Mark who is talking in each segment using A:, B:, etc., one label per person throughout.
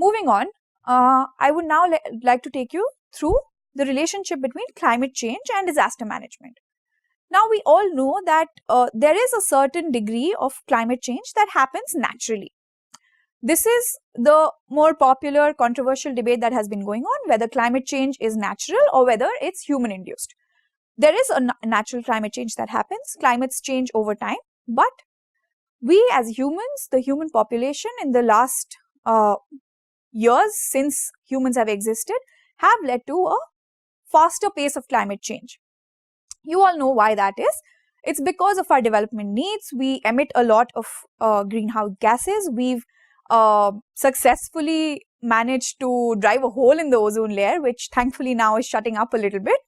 A: Moving on, I would now like to take you through the relationship between climate change and disaster management. Now, we all know that there is a certain degree of climate change that happens naturally. This is the more popular controversial debate that has been going on, whether climate change is natural or whether it's human induced. There is a natural climate change that happens. Climates change over time, but we as humans, the human population in the last years since humans have existed, have led to a faster pace of climate change. You all know why that is. It's because of our development needs. We emit a lot of greenhouse gases. We've successfully managed to drive a hole in the ozone layer, which thankfully now is shutting up a little bit.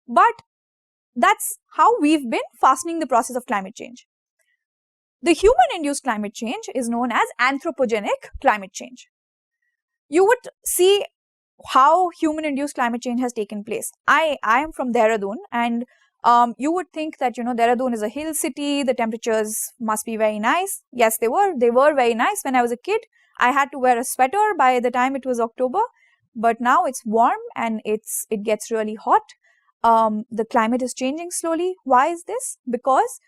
A: But that's how we've been fastening the process of climate change. The human-induced climate change is known as anthropogenic climate change. You would see how human-induced climate change has taken place. I am from Dehradun, and you would think that, Dehradun is a hill city, the temperatures must be very nice. Yes, they were very nice when I was a kid. I had to wear a sweater by the time it was October, but now it's warm and it gets really hot. The climate is changing slowly. Why is this? Because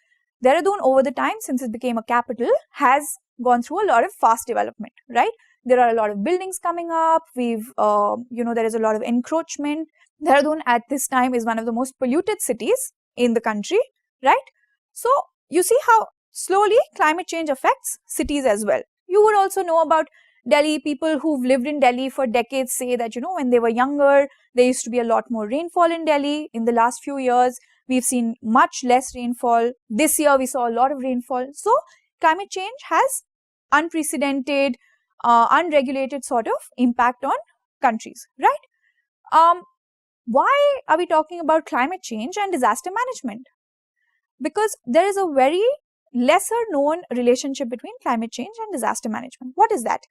A: Dehradun over the time since it became a capital has gone through a lot of fast development, right? There are a lot of buildings coming up. There is a lot of encroachment. Dehradun at this time is one of the most polluted cities in the country, right? So you see how slowly climate change affects cities as well. You would also know about Delhi. People who've lived in Delhi for decades say that, when they were younger, there used to be a lot more rainfall in Delhi. In the last few years, we've seen much less rainfall. This year, we saw a lot of rainfall. So climate change has unprecedented, unregulated sort of impact on countries, right? Why are we talking about climate change and disaster management? Because there is a very lesser known relationship between climate change and disaster management. What is that?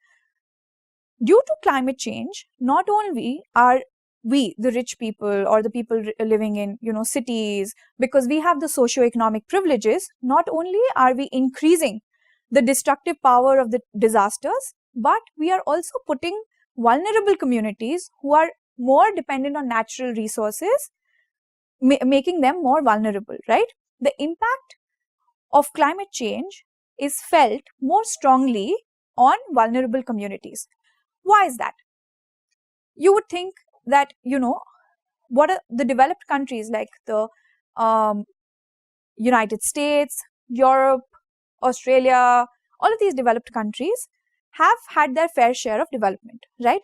A: Due to climate change, not only are we, the rich people or the people living in, cities, because we have the socio-economic privileges, not only are we increasing the destructive power of the disasters, but we are also putting vulnerable communities who are more dependent on natural resources, making them more vulnerable, right? The impact of climate change is felt more strongly on vulnerable communities. Why is that? You would think that, what are the developed countries like the United States, Europe, Australia, all of these developed countries have had their fair share of development, right?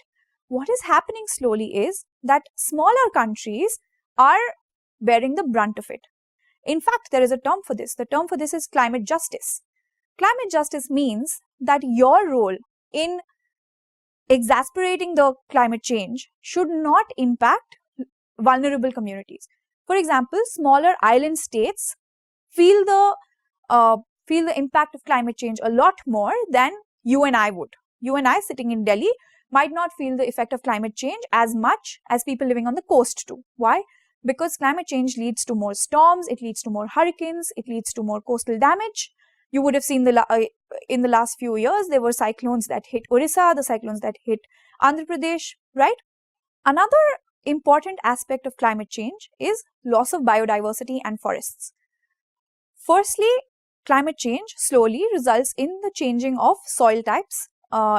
A: What is happening slowly is that smaller countries are bearing the brunt of it. In fact, there is a term for this. The term for this is climate justice. Climate justice means that your role in exasperating the climate change should not impact vulnerable communities. For example, smaller island states feel the impact of climate change a lot more than you and I would. You and I sitting in Delhi might not feel the effect of climate change as much as people living on the coast do. Why? Because climate change leads to more storms, it leads to more hurricanes, it leads to more coastal damage. You would have seen in the last few years, there were cyclones that hit Orissa, the cyclones that hit Andhra Pradesh, right? Another important aspect of climate change is loss of biodiversity and forests. Firstly, climate change slowly results in the changing of soil types,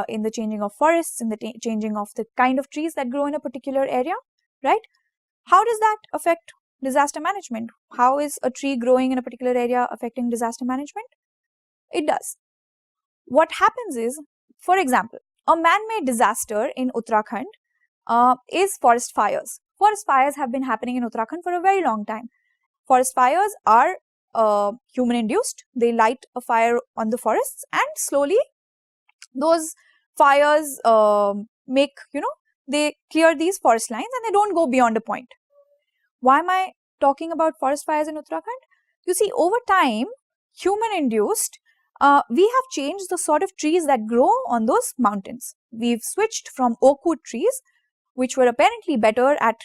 A: in the changing of forests, in the changing of the kind of trees that grow in a particular area, right? How does that affect disaster management? How is a tree growing in a particular area affecting disaster management? It does. What happens is, for example, a man-made disaster in Uttarakhand is forest fires. Forest fires have been happening in Uttarakhand for a very long time. Forest fires are human-induced. They light a fire on the forests, and slowly those fires they clear these forest lines and they don't go beyond a point. Why am I talking about forest fires in Uttarakhand? You see, over time, human-induced, we have changed the sort of trees that grow on those mountains. We've switched from oak wood trees, which were apparently better at,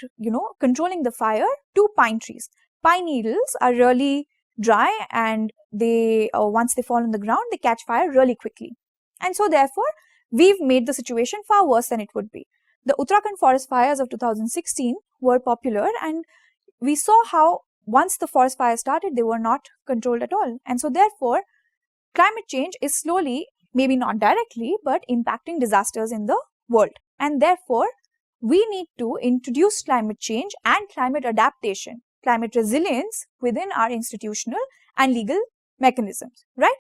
A: controlling the fire, to pine trees. Pine needles are really dry, and they once they fall on the ground, they catch fire really quickly. And so therefore, we've made the situation far worse than it would be. The Uttarakhand forest fires of 2016 were popular, and we saw how once the forest fires started, they were not controlled at all. And so therefore, climate change is slowly, maybe not directly, but impacting disasters in the world. And therefore, we need to introduce climate change and climate adaptation, climate resilience within our institutional and legal mechanisms, right?